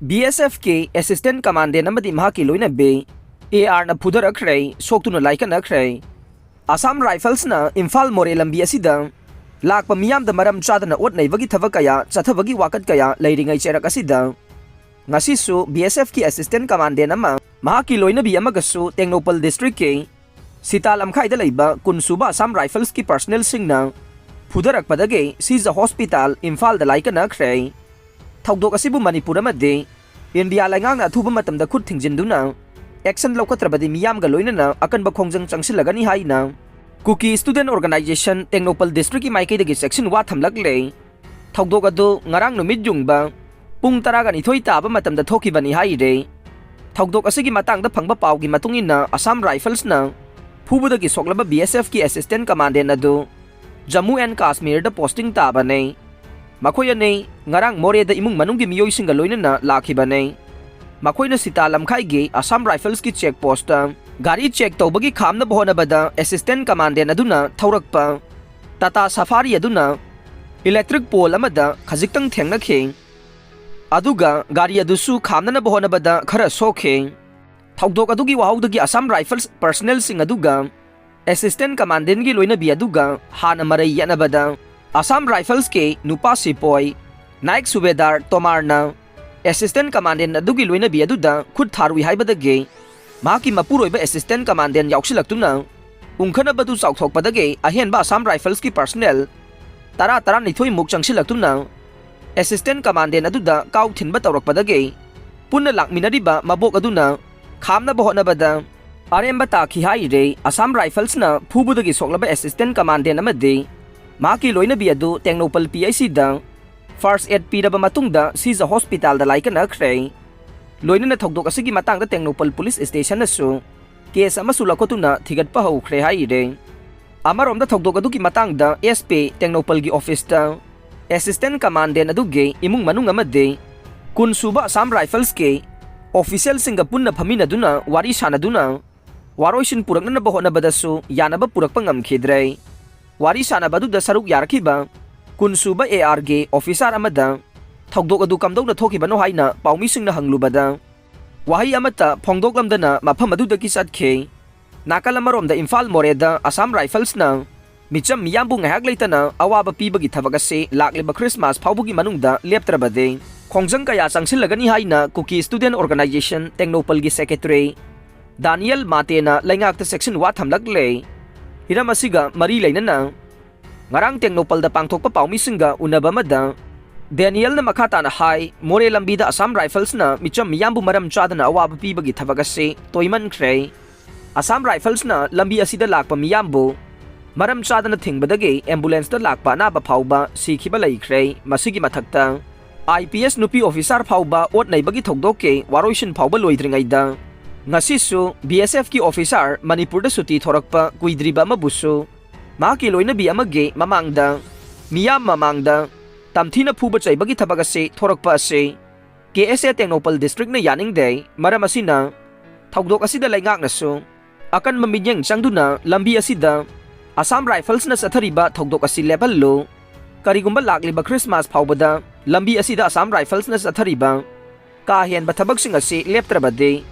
BSF के assistant commandant अमदी महाकी लोइना बे AR ना फुदरखरे सोक्तुना लाइकनखरे Assam Rifles ना इम्फाल मोरे लंबी असिदा लाकपा मियाम द मरम चादना ओटनैबगी थबक कया चथबगी वाकत कया लैरिङै चेरक असिदा ngasisu BSF की असिस्टेंट कमांडेंट अमा महाकी लोइनबी अमगसु टेक्नोपल डिस्ट्रिक्ट के सीतालम खाइदा लैबा कुनसुबा असम राइफल्स की पर्सनल सिंगना फुदरकपदगे सीज हॉस्पिटल इम्फाल द लाइकनखरे थौदोक असिबु मणिपुर अमदे इंडिया लैंगांगना अथुबा मतमदा खुद थिंजिंदुना एक्शन लौकत्रबदी मियामगा लोइनना अकनबा खोंजंग चंगसिलगनी हाइना Kuki student organisation Tengnoupal district की माइकैदगी सेक्शन वा थमलकले थौदोक अदु ngarang numit jungba pung 12 ताबा मतमदा थोखिबनी हाइरे थौदोक असिगी मतंगदा फंगबा पावगी मतुंगिना असम राइफल्स ना फुबुदगी सोकलबा BSF की असिस्टेंट कमांडेंट अदु जम्मू एंड कश्मीर द पोस्टिंग ताबने मखोयने ngarang मोरे द इमुंग मनुंगी मियोइसिंगा लोइनना लाखिबने मखोयना सीता लमखाइगे असम राइफल्स की चेक पोस्ट गाड़ी चेक तौबगी खामना बहोनबदा असिस्टेंट कमांडेंट अदुना थौरकपा टाटा सफारी अदुना इलेक्ट्रिक पोल अमदा खजिक्तंग थेंगनखे अदुगा गाड़ी अदुसु खामना बहोनबदा खरा सोखे थौदोक अदुगी वाहौदगी असम राइफल्स पर्सनल सिंग अदुगा असिस्टेंट कमांडेंट की लोइनबी अदुगा हाना मरै यनबदा असम राइफल्स के नुपा सिपोय नायक सुबेदार तोमारना असिस्टेंट कमांडेंट अदुगी लोइनबी अदुदा खुद थारुई हाइबदगे माकी मपुरोइबा असिस्टेंट कमांडेंट याउसिलक्तुना उंखनबदु चाउथोकपदगे अहेनबा असम राइफल्स की पर्सनल तरा निथोई मुक चंगसिलक्तुना असिस्टेंट कमांडेंट अदुदा काउ थिनबा तौरकपदगे पुन्ना लाकमिनरिबा मबोक अदुना खामना बहोनबदा अरेंबा ताखि हाइरे असम राइफल्स ना फुबुदगी सोकलबा असिस्टेंट कमांडेंट अमदे माकी लोइनबी अदु टेक्नोपल PIC दा फर्स्ट एड पीरबा मतुंगदा सीजा हॉस्पिटल दा लाइकनखरे लोइनना थौदोक असिगी मतंगदा टेक्नोपल पुलिस स्टेशन नसु केस अमसु लखोतुना थिगतपा हौखरे हाइरे अमरोमदा थौदोक अदुगी मतंगदा SP टेक्नोपल की ऑफिस दा असिस्टेंट कमांडेंट अदुगे इमुंग मनुंग अमदे कुनसुबा असम राइफल्स के ऑफिशियल सिंगा पुन्ना फमिनदुना वारी सानदुना वारोइसिन पुरकनना बहोनबदसु यानबा पुरकपा ngamkhidre वारी सानबदुदा सरुक यारखिबा कुनसुबा AR गे ऑफिसर अमदा थौदोक अदु कमदौना थोखिबनो हाइना पाउमिसिंगना हंगलुबदा वाही अमता फोंदोकलमदना मफम अदुदगी चटखे नाकल अमरोमदा इम्फाल मोरेदा असम राइफल्स ना Mitcham मियामबु ngahak leitana awaba pibagi thabak ase lakliba Christmas phaubugi manungda leptrabade khongjang kaya changsilagani haina Kuki Student Organization Technopal gi secretary Daniel Matena laingakta section wa thamlakle hiram asiga mari leinana ngarang Technopal da pangthokpa paumi-singa unaba mada Daniel na makata na hai more lambi da Assam Rifles na micham miyambu maram chadana awaba pibagi thabak ase toiman khre Assam Rifles na lambi asida lakpa miyambu maram chadana thingbadage ambulance da lakpa na ba phauba sikhiba laikhre masigi mathakta IPS nupi officer phauba ot naibagi thokdoke waroisin phauba loidringaida ngasisu BSF ki officer Manipur da suti thorakpa kuidriba mabusu ma ki loina bi amage mamangda miyam mamangda tamthina phuba chaibagi thabak ase thorakpa ase KSA Technopal district na yaning dei maram asina thokdok asida laingak nasu akan maminyang changduna lambi asida Assam Rifles na sathariba thokdok asi level lo karigumba lakliba Christmas phawbada lambi asida Assam Rifles na sathariba ka hen bathabak sing asi leptrabade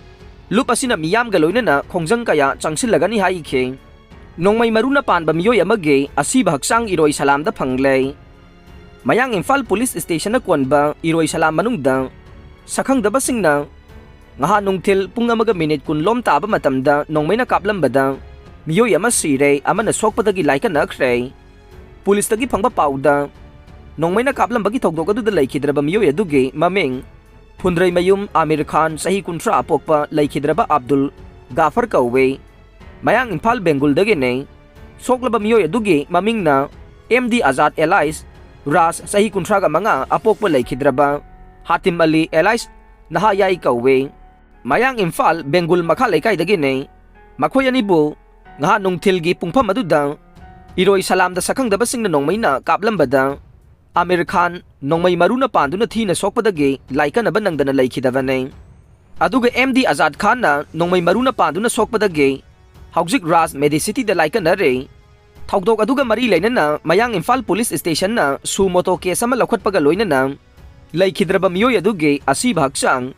lup asina miyam galoina na khongjang kaya changsilagani hai khe nongmai maruna panba miyoi amage asi bhaksang iroi salam da phangle mayang Imphal police station na konba iroi salam manungda sakhang daba singna ngaha nungthil pung amaga minute kun lom taba matamda nongmai na kaplambada miyoi ama sire amana sokpadagi laika nakhre police tagi phangba pauda nongmai na kaplambagi thokdok adu da laikhidraba miyoi aduge mameng Phundrai mayum Amir Khan sahi kuntra apokpa laikhidraba Abdul Gafar Kauwe mayang Imphal Bengal dagi ne soklaba miyoi aduge mamingna MD Azad Elias Ras sahi kuntra ga manga apokpa laikhidraba Hatim Ali Elias nahayai Kauwe mayang Imphal Bengal makha laikai dagi ne makhoyani bu ngaha nungthilgi pungpham aduda iroi salam da sakhang daba singna nongmaina kaplambada Amir Khan nongmai maruna panduna thina sokpadage laikanaba nangdana laikhidavane aduga MD Azad Khan na nongmai maruna panduna sokpadage haujik Ras Medicity da laikanare thokdok aduga mari leinana mayang Imphal police station na sumoto case ama lakhotpaga loinana ꯂꯩꯈꯤꯗ꯭ꯔꯕ ꯃꯤꯑꯣꯏ ꯑꯗꯨꯒꯤ ꯑꯁꯤꯕ ꯍꯛꯆꯥꯡ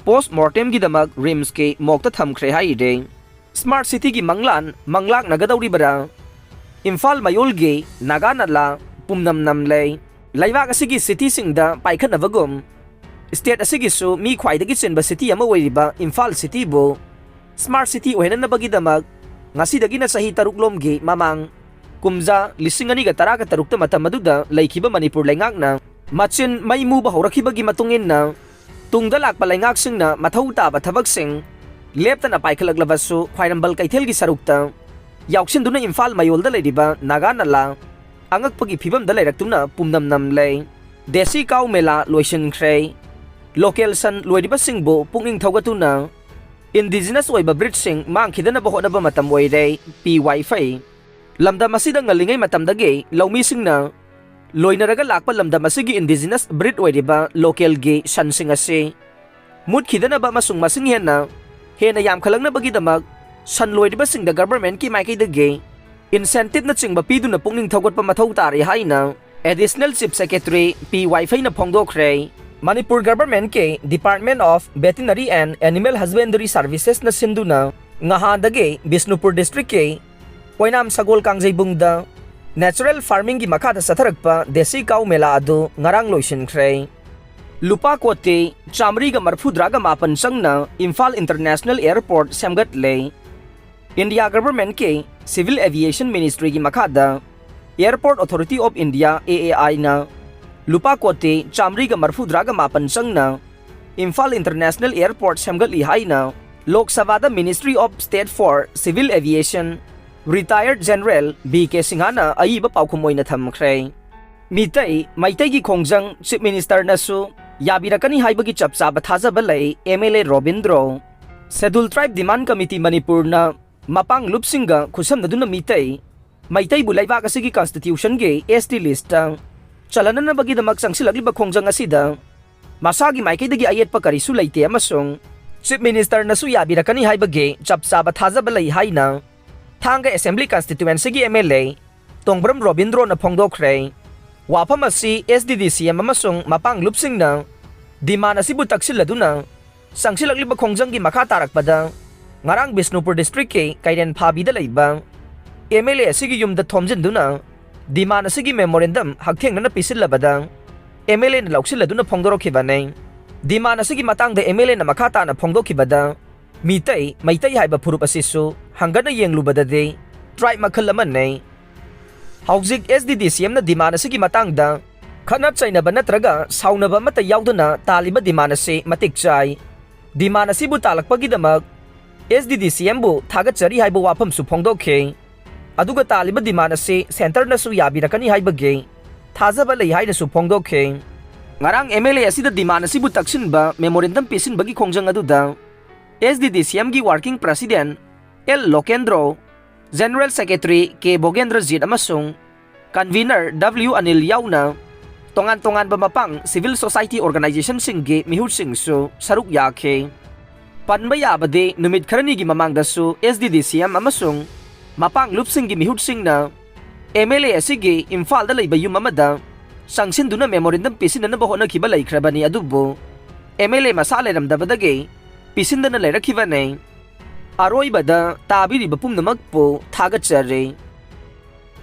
ꯄꯣꯁꯠꯃꯣꯔꯇꯦꯝꯒꯤꯗꯃꯛ ꯔꯤꯝꯁꯀꯤ ꯃꯣꯛꯇ ꯊꯝꯈ꯭ꯔꯦ ꯍꯥꯏꯔꯦ꯫ Smart ꯁꯤꯇꯤꯒꯤ ꯃꯪꯂꯥꯟ ꯃꯪꯂꯥꯛꯅꯒꯗꯧꯔꯤꯕꯔꯥ? ꯏꯝꯐꯥꯜ ꯃꯌꯣꯜꯒꯤ ꯅꯥꯒꯥ ꯅꯂꯥ ꯄꯨꯝꯅꯝ ꯅꯝꯂꯦ꯫ ꯂꯩꯕꯥꯛ ꯑꯁꯤꯒꯤ ꯁꯤꯇꯤꯁꯤꯡꯗ ꯄꯥꯏꯈꯠꯅꯕꯒꯨꯝ ꯁ꯭ꯇꯦꯠ ꯑꯁꯤꯒꯤꯁꯨ ꯃꯤ ꯈ꯭ꯋꯥꯏꯗꯒꯤ ꯆꯤꯟꯕ ꯁꯤꯇꯤ ꯑꯃ ꯑꯣꯏꯔꯤꯕ ꯏꯝꯐꯥꯜ ꯁꯤꯇꯤꯕꯨ ꯁ꯭ꯃꯥꯔꯠ ꯁꯤꯇꯤ ꯑꯣꯏꯍꯟꯅꯕꯒꯤꯗꯃꯛ ꯉꯁꯤꯗꯒꯤꯅ ꯆꯍꯤ 6ꯂꯣꯝꯒꯤ ꯃꯃꯥꯡ ꯀꯨꯝꯖꯥ 2013ꯇ ꯃꯇꯝ ꯑꯗꯨꯗ ꯂꯩꯈꯤꯕ ꯃꯅꯤꯄꯨꯔ ꯂꯩꯉꯥꯛꯅ ꯃꯆꯤꯟ ꯃꯩ ꯃꯨꯕ ꯍꯧꯔꯛꯈꯤꯕꯒꯤ ꯃꯇꯨꯡ ꯏꯟꯅ ꯇꯨꯡꯗ ꯂꯥꯛꯄ ꯂꯩꯉꯥꯛꯁꯤꯡꯅ ꯃꯊꯧ ꯇꯥꯕ ꯊꯕꯛꯁꯤꯡ ꯂꯦꯞꯇꯅ ꯄꯥꯏꯈꯠꯂꯛꯂꯕꯁꯨ ꯈ꯭ꯋꯥꯏꯔꯝꯕꯟ ꯀꯩꯊꯦꯜꯒꯤ ꯁꯔꯨꯛꯇ ꯌꯥꯎꯁꯤꯟꯗꯨꯅ ꯏꯝꯐꯥꯜ ꯃꯌꯣꯜꯗ ꯂꯩꯔꯤꯕ ꯅꯥꯒꯥ ꯅꯂꯥ ꯑꯉꯛꯄꯒꯤ ꯐꯤꯕꯝꯗ ꯂꯩꯔꯛꯇꯨꯅ ꯄꯨꯝꯅꯝ ꯅꯝꯂꯦ꯫ ꯗꯦꯁꯤ ꯀꯥꯎ ꯃꯦꯂꯥ ꯂꯣꯏꯁꯤꯟꯈ꯭ꯔꯦ꯫ ꯂꯣꯀꯦꯜ ꯁꯟ ꯂꯣꯏꯔꯤꯕꯁꯤꯡꯕꯨ ꯄꯨꯛꯅꯤꯡ ꯊꯧꯒꯠꯇꯨꯅ ꯏꯟꯗꯤꯖꯤꯅꯁ ꯑꯣꯏꯕ ꯕ꯭ꯔꯤꯗꯁꯤꯡ ꯃꯥꯡꯈꯤꯗꯅꯕ ꯍꯣꯠꯅꯕ ꯃꯇꯝ ꯑꯣꯏꯔꯦ꯫ ꯄꯤ.ꯋꯥꯏ.ꯐꯩ ꯂꯝꯗꯝ ꯑꯁꯤꯗ ꯉꯜꯂꯤꯉꯩ ꯃꯇꯝꯗꯒꯤ ꯂꯧꯃꯤꯁꯤꯡꯅ ꯂꯣꯏꯅꯔꯒ ꯂꯥꯛꯄ ꯂꯝꯗꯝ ꯑꯁꯤꯒꯤ ꯏꯟꯗꯤꯖꯤꯅꯁ ꯕ꯭ꯔꯤꯗ ꯑꯣꯏꯔꯤꯕ ꯂꯣꯀꯦꯜꯒꯤ ꯁꯟꯁꯤꯡ ꯑꯁꯤ ꯃꯨꯠꯈꯤꯗꯅꯕ ꯑꯃꯁꯨꯡ ꯃꯁꯤꯡ ꯍꯦꯟꯅ ꯌꯥꯝꯈꯠꯂꯛꯅꯕꯒꯤꯗꯃꯛ ꯁꯟ ꯂꯣꯏꯔꯤꯕꯁꯤꯡꯗ ꯒꯚꯔꯟꯃꯦꯟꯠꯀꯤ ꯃꯥꯏꯀꯩꯗꯒꯤ ꯏꯟꯁꯦꯟꯇꯤꯚꯅꯆꯤꯡꯕ ꯄꯤꯗꯨꯅ ꯄꯨꯛꯅꯤꯡ ꯊꯧꯒꯠꯄ ꯃꯊꯧ ꯇꯥꯔꯦ ꯍꯥꯏꯅ ꯑꯦꯗꯤꯁꯅꯦꯜ ꯆꯤꯐ ꯁꯦꯀ꯭ꯔꯦꯇꯔꯤ ꯄꯤ.ꯋꯥꯏ.ꯐꯩꯅ ꯐꯣꯡꯗꯣꯛꯈ꯭ꯔꯦ꯫ ꯃꯅꯤꯄꯨꯔ ꯒꯚꯔꯟꯃꯦꯟꯠꯀꯤ department of veterinary and animal husbandry ꯁꯥꯔꯚꯤꯁꯦꯁꯅ ꯁꯤꯟꯗꯨꯅ ꯉꯍꯥꯟꯗꯒꯤ ꯕꯤꯁꯅꯨꯄꯨꯔ ꯗꯤꯁꯇ꯭ꯔꯤꯛꯀꯤ ꯑꯣꯏꯅꯥꯝ ꯁꯒꯣꯜ ꯀꯥꯡꯖꯩꯕꯨꯡꯗ ꯅꯦꯆꯔꯦꯜ ꯐꯥꯔꯃꯤꯡꯒꯤ ꯃꯈꯥꯗ ꯆꯠꯊꯔꯛꯄ ꯗꯦꯁꯤ ꯀꯥꯎ ꯃꯦꯂꯥ ꯑꯗꯨ ꯉꯔꯥꯡ ꯂꯣꯏꯁꯤꯟꯈ꯭ꯔꯦ꯫ ꯂꯨꯄꯥ ꯀꯣꯇꯤ 139 ꯆꯪꯅ ꯏꯝꯐꯥꯜ ꯏꯟꯇꯔꯅꯦꯁꯅꯦꯜ ꯑꯦꯌꯔꯄꯣꯔꯠ ꯁꯦꯝꯒꯠꯂꯦ꯫ ꯏꯟꯗꯤꯌꯥ ꯒꯚꯔꯟꯃꯦꯟꯠꯀꯤ ꯁꯤꯚꯤꯜ ꯑꯦꯚꯤꯌꯦꯁꯟ ꯃꯤꯅꯤꯁꯇ꯭ꯔꯤꯒꯤ ꯃꯈꯥꯗ ꯑꯦꯌꯔꯄꯣꯔꯠ ꯑꯣꯊꯣꯔꯤꯇꯤ ꯑꯣꯐ ꯏꯟꯗꯤꯌꯥ (AAI)ꯅ ꯂꯨꯄꯥ ꯀꯣꯇꯤ 139 ꯆꯪꯅ ꯏꯝꯐꯥꯜ ꯏꯟꯇꯔꯅꯦꯁꯅꯦꯜ ꯑꯦꯌꯔꯄꯣꯔꯠ ꯁꯦꯝꯒꯠꯂꯤ ꯍꯥꯏꯅ ꯂꯣꯛ ꯁꯚꯥꯗ ministry of state for civil aviation retired general B.K. ꯁꯤꯡꯍꯅ ꯑꯏꯕ ꯄꯥꯎꯈꯨꯝ ꯑꯣꯏꯅ ꯊꯝꯈ꯭ꯔꯦ꯫ ꯃꯩꯇꯩꯒꯤ ꯈꯣꯡꯖꯪ ꯆꯤꯐ ꯃꯤꯅꯤꯁꯇꯔꯅꯁꯨ ꯌꯥꯕꯤꯔꯛꯀꯅꯤ ꯍꯥꯏꯕꯒꯤ ꯆꯞ ꯆꯥꯕ ꯊꯥꯖꯕ ꯂꯩ꯫ MLA ꯔꯣꯕꯤꯟꯗ꯭ꯔꯣ ꯁꯦꯗꯨꯜ ꯇ꯭ꯔꯥꯏꯕ ꯗꯤꯃꯥꯟ ꯀꯃꯤꯇꯤ ꯃꯅꯤꯄꯨꯔꯅ ꯃꯄꯥꯡꯂꯨꯞꯁꯤꯡꯒ ꯈꯨꯠꯁꯝꯅꯗꯨꯅ ꯃꯩꯇꯩꯕꯨ ꯂꯩꯕꯥꯛ ꯑꯁꯤꯒꯤ ꯀꯟꯁꯇꯤꯇ꯭ꯌꯨꯁꯟꯒꯤ ST ꯂꯤꯁꯇ ꯆꯜꯍꯟꯅꯕꯒꯤꯗꯃꯛ ꯆꯪꯁꯤꯜꯂꯛꯂꯤꯕ ꯈꯣꯡꯖꯪ ꯑꯁꯤꯗ ꯃꯁꯥꯒꯤ ꯃꯥꯏꯀꯩꯗꯒꯤ ꯑꯌꯦꯠꯄ ꯀꯔꯤꯁꯨ ꯂꯩꯇꯦ ꯑꯃꯁꯨꯡ ꯆꯤꯐ ꯃꯤꯅꯤꯁꯇꯔꯅꯁꯨ ꯌꯥꯕꯤꯔꯛꯀꯅꯤ ꯍꯥꯏꯕꯒꯤ ꯆꯞ ꯆꯥꯕ ꯊꯥꯖꯕ ꯂꯩ ꯍꯥꯏꯅ ꯊꯥꯡꯒ ꯑꯦꯁꯦꯝꯕ꯭ꯂꯤ ꯀꯟꯁꯇꯤꯇ꯭ꯌꯨꯑꯦꯟꯁꯤꯒꯤ MLA ꯇꯣꯡꯕ꯭ꯔꯝ ꯔꯣꯕꯤꯟꯗ꯭ꯔꯣꯅ ꯐꯣꯡꯗꯣꯛꯈ꯭ꯔꯦ꯫ ꯋꯥꯐꯝ ꯑꯁꯤ SDDCM ꯑꯃꯁꯨꯡ ꯃꯄꯥꯡꯂꯨꯞꯁꯤꯡꯅ ꯗꯤꯃꯥꯟ ꯑꯁꯤꯕꯨ ꯇꯛꯁꯤꯜꯂꯗꯨꯅ ꯆꯪꯁꯤꯜꯂꯛꯂꯤꯕ ꯈꯣꯡꯖꯪꯒꯤ ꯃꯈꯥ ꯇꯥꯔꯛꯄꯗ ꯉꯔꯥꯡ ꯕꯤꯁꯅꯨꯄꯨꯔ ꯗꯤꯁꯇ꯭ꯔꯤꯛꯀꯤ ꯀꯩꯔꯦꯟ ꯐꯥꯕꯤꯗ ꯂꯩꯕ MLA ꯑꯁꯤꯒꯤ ꯌꯨꯝꯗ ꯊꯣꯝꯖꯤꯟꯗꯨꯅ ꯗꯤꯃꯥꯟ ꯑꯁꯤꯒꯤ ꯃꯦꯃꯣꯔꯦꯟꯗꯝ ꯍꯛꯊꯦꯡꯅꯅ ꯄꯤꯁꯤꯜꯂꯕꯗ MLAꯅ ꯂꯧꯁꯤꯜꯂꯗꯨꯅ ꯐꯣꯡꯗꯣꯔꯛꯈꯤꯕꯅꯤ꯫ ꯗꯤꯃꯥꯟ ꯑꯁꯤꯒꯤ ꯃꯇꯥꯡꯗ MLAꯅ ꯃꯈꯥ ꯇꯥꯅ ꯐꯣꯡꯗꯣꯛꯈꯤꯕꯗ ꯃꯩꯇꯩ ꯍꯥꯏꯕ ꯐꯨꯔꯨꯞ ꯑꯁꯤꯁꯨ ꯍꯪꯒꯠꯅ ꯌꯦꯡꯂꯨꯕꯗꯗꯤ ꯇ꯭ꯔꯥꯏꯕ ꯃꯈꯜ ꯑꯃꯅꯤ꯫ ꯍꯧꯖꯤꯛ SDDCMꯅ ꯗꯤꯃꯥꯟ ꯑꯁꯤꯒꯤ ꯃꯇꯥꯡꯗ ꯈꯠꯅ ꯆꯩꯅꯕ ꯅꯠꯇ꯭ꯔꯒ ꯁꯥꯎꯅꯕ ꯑꯃꯠꯇ ꯌꯥꯎꯗꯅ ꯇꯥꯜꯂꯤꯕ ꯗꯤꯃꯥꯟ ꯑꯁꯤ ꯃꯇꯤꯛ ꯆꯥꯏ꯫ ꯗꯤꯃꯥꯟ ꯑꯁꯤꯕꯨ ꯇꯥꯜꯂꯛꯄꯒꯤꯗꯃꯛ SDDCMꯕꯨ ꯊꯥꯒꯠꯆꯔꯤ ꯍꯥꯏꯕ ꯋꯥꯐꯝꯁꯨ ꯐꯣꯡꯗꯣꯛꯈꯤ꯫ ꯑꯗꯨꯒ ꯇꯥꯜꯂꯤꯕ ꯗꯤꯃꯥꯟ ꯑꯁꯤ ꯁꯦꯟꯇꯔꯅꯁꯨ ꯌꯥꯕꯤꯔꯛꯀꯅꯤ ꯍꯥꯏꯕꯒꯤ ꯊꯥꯖꯕ ꯂꯩ ꯍꯥꯏꯅꯁꯨ ꯐꯣꯡꯗꯣꯛꯈꯤ꯫ ꯉꯔꯥꯡ MLA ꯑꯁꯤꯗ ꯗꯤꯃꯥꯟ ꯑꯁꯤꯕꯨ ꯇꯛꯁꯤꯟꯕ ꯃꯦꯃꯣꯔꯦꯟꯗꯝ ꯄꯤꯁꯤꯟꯕꯒꯤ ꯈꯣꯡꯖꯪ ꯑꯗꯨꯗ SDDCMꯒꯤ working president L. Lokendro, general secretary K. Bogendrajit ꯑꯃꯁꯨꯡ ꯀꯟꯚꯤꯅꯔ W. ꯑꯅꯤꯜ ꯌꯥꯎꯅ ꯇꯣꯉꯥꯟ-ꯇꯣꯉꯥꯟꯕ ꯃꯄꯥꯡ ꯁꯤꯚꯤꯜ ꯁꯣꯁꯥꯏꯇꯤ ꯑꯣꯔꯒꯅꯥꯏꯖꯦꯁꯟꯁꯤꯡꯒꯤ ꯃꯤꯍꯨꯠꯁꯤꯡꯁꯨ ꯁꯔꯨꯛ ꯌꯥꯈꯤ꯫ ꯄꯟꯕ ꯌꯥꯕꯗꯤ ꯅꯨꯃꯤꯠ ꯈꯔꯅꯤꯒꯤ ꯃꯃꯥꯡꯗꯁꯨ SDDCM ꯑꯃꯁꯨꯡ ꯃꯄꯥꯡꯂꯨꯞꯁꯤꯡꯒꯤ ꯃꯤꯍꯨꯠꯁꯤꯡꯅ MLA ꯑꯁꯤꯒꯤ ꯏꯝꯐꯥꯜꯗ ꯂꯩꯕ ꯌꯨꯝ ꯑꯃꯗ ꯆꯪꯁꯤꯟꯗꯨꯅ ꯃꯦꯃꯣꯔꯦꯟꯗꯝ ꯄꯤꯁꯤꯟꯅꯅꯕ ꯍꯣꯠꯅꯈꯤꯕ ꯂꯩꯈ꯭ꯔꯕꯅꯤ ꯑꯗꯨꯕꯨ MLA ꯃꯁꯥ ꯂꯩꯔꯝꯗꯕꯗꯒꯤ ꯄꯤꯁꯤꯟꯗꯅ ꯂꯩꯔꯛꯈꯤꯕꯅꯤ꯫ ꯑꯔꯣꯏꯕꯗ ꯇꯥꯕꯤꯔꯤꯕ ꯄꯨꯝꯅꯃꯛꯄꯨ ꯊꯥꯒꯠꯆꯔꯤ꯫